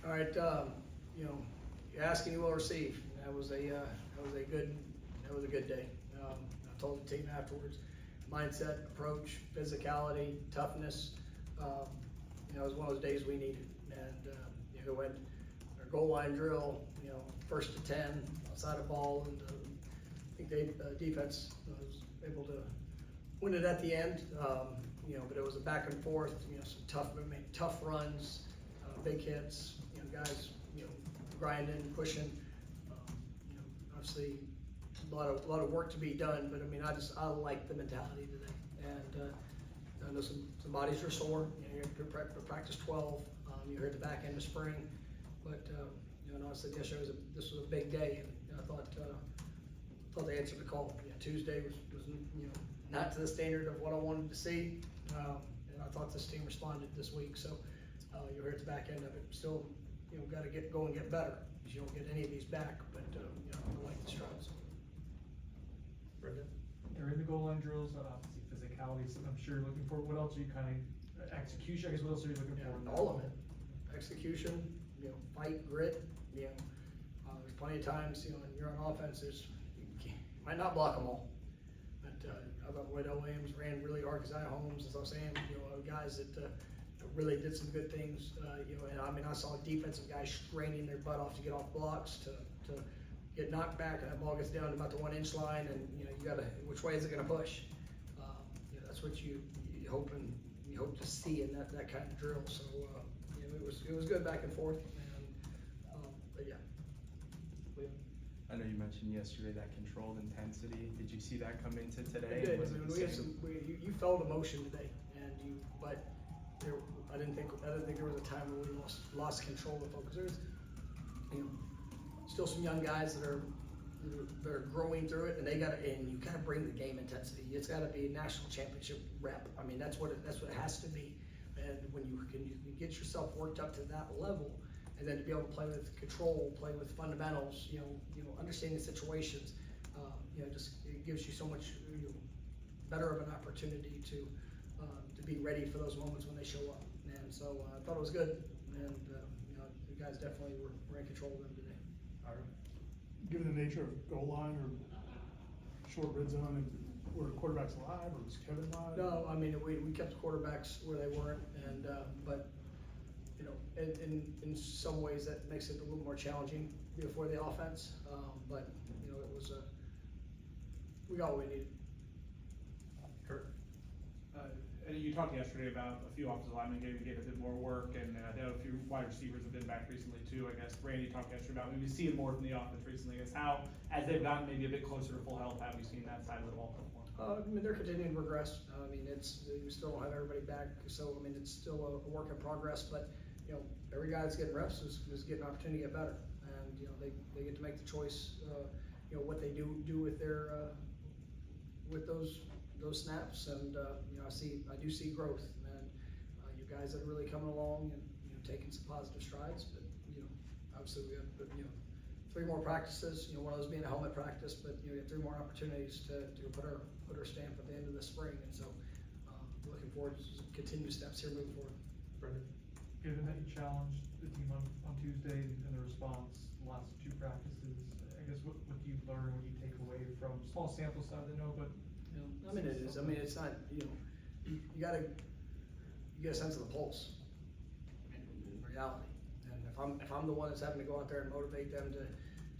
All right, you know, you ask and you will receive. That was a good day. I told the team afterwards, mindset, approach, physicality, toughness. You know, it was one of those days we needed. And you know, went our goal line drill. You know, 1st to 10 outside of ball, and I think defense was able to win it at the end. You know, but it was a back and forth. You know, some tough runs, big hits. You know, guys, you know, grinding, pushing. You know, obviously a lot of work to be done. But I mean, I like the mentality today. And I know some bodies are sore. You know, you're practice 12. You're here at the back end of spring. But you know, I said yesterday this was a big day, and I thought they answered the call. You know, Tuesday was you know, not to the standard of what I wanted to see, and I thought this team responded this week. So you're here at the back end of it. Still, you know, got to get going, get better, because you don't get any of these back. But you know, I like the strides. Brendan? During the goal line drills, obviously physicality, so I'm sure you're looking for. What else are you kind of, execution, I guess, what else are you looking for? All of it. Execution, you know, fight, grit, you know. There's plenty of times, you know, when you're on offense, you might not block them all. But I thought Wendell Williams ran really hard. Keziah Holmes, as I was saying, you know, guys that really did some good things. You know, and I mean, I saw defensive guys straining their butt off to get off blocks, to get knocked back, and that ball gets down to about the 1 inch line, and you know, you gotta, which way is it gonna push? You know, that's what you hope to see in that kind of drill. So you know, it was good back and forth, and but yeah. I know you mentioned yesterday that controlled intensity. Did you see that come into today? It did. Was I mean, it the same? you felt emotion today, and but I didn't think there was a time where we lost control of focus. There's, you know, still some young guys that are growing through it, and you gotta bring the game intensity. It's gotta be a national championship rep. I mean, that's what it has to be. And when you can get yourself worked up to that level, and then to be able to play with control, play with fundamentals, you know, understanding situations, you know, just it gives you so much better of an opportunity to be ready for those moments when they show up. And so I thought it was good, and you know, the guys definitely were in control of them today. All right. Given the nature of goal line or short red zone, and were quarterbacks live, or was Kevin live? No, I mean, we kept the quarterbacks where they weren't, and but you know, in some ways that makes it a little more challenging for the offense. But you know, it was we got what we needed. Kurt? You talked yesterday about a few offensive linemen getting a bit more work, and I know a few wide receivers have been back recently too. I guess Randy talked yesterday about maybe seeing more from the offense recently. I guess how, as they've gotten maybe a bit closer to full health, have you seen that side of the ball perform? I mean, they're continuing to regress. I mean, we still don't have everybody back, so I mean, it's still a work in progress. But you know, every guy that's getting reps is getting an opportunity to get better, and you know, they get to make the choice. You know, what they do with their with those snaps, and you know, I do see growth, and you guys that are really coming along and you know, taking some positive strides. But you know, obviously we have 3 more practices. You know, one of those being a helmet practice, but you know, we have 3 more opportunities to put our stamp at the end of the spring, and so looking forward to some continued steps here moving forward. Brendan? Given that you challenged the team on Tuesday and the response, the last 2 practices, I guess what do you learn, what do you take away from small sample size, I know, but you know, I mean, it is. I mean, it's not, you know, you get a sense of the pulse in reality. And if I'm the one that's having to go out there and motivate them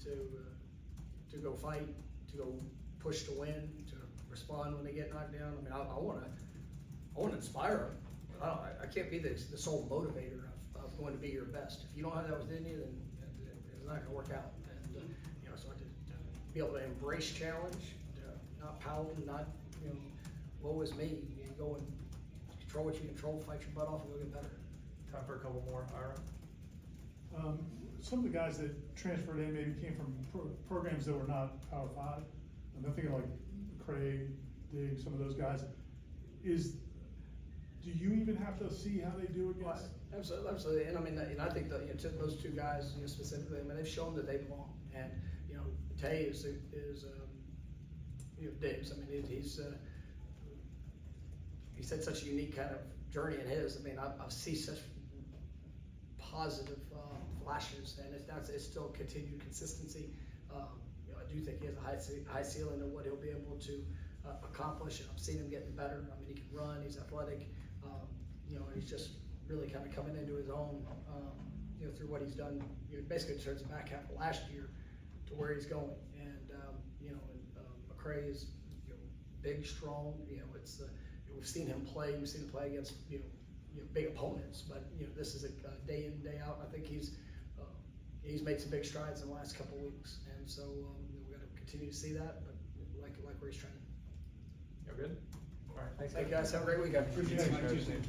to go fight, to go push to win, to respond when they get knocked down. I mean, I want to inspire them. I can't be the sole motivator of going to be your best. If you don't have that within you, then it's not going to work out. And you know, so to be able to embrace challenge, not pout, not you know, woe is me. You go and control what you control, fight your butt off, and go get better. time for a couple more. Ira? Some of the guys that transferred in maybe came from programs that were not Power 5. I'm thinking like Craig, Diggs, some of those guys. Do you even have to see how they do against? Absolutely, and I mean, and I think that you know, those 2 guys, you know, specifically, I mean, they've shown that they belong. And you know, Tay is you know, Diggs. I mean, he's had such a unique kind of journey in his. I mean, I see such positive flashes, and it's still continued consistency. You know, I do think he has a high ceiling of what he'll be able to accomplish, and I've seen him getting better. I mean, he can run, he's athletic, you know, and he's just really kind of coming into his own, you know, through what he's done, you know, basically towards the back half of last year to where he's going. And, you know, and McCray is, you know, big, strong, you know, it's, we've seen him play against, you know, big opponents, but, you know, this is a day in, day out. I think he's made some big strides in the last couple of weeks, and so we're going to continue to see that, but like where he's training. You're good? All right, thanks. Thank you guys, have a great weekend. Appreciate it. Thanks, Coach.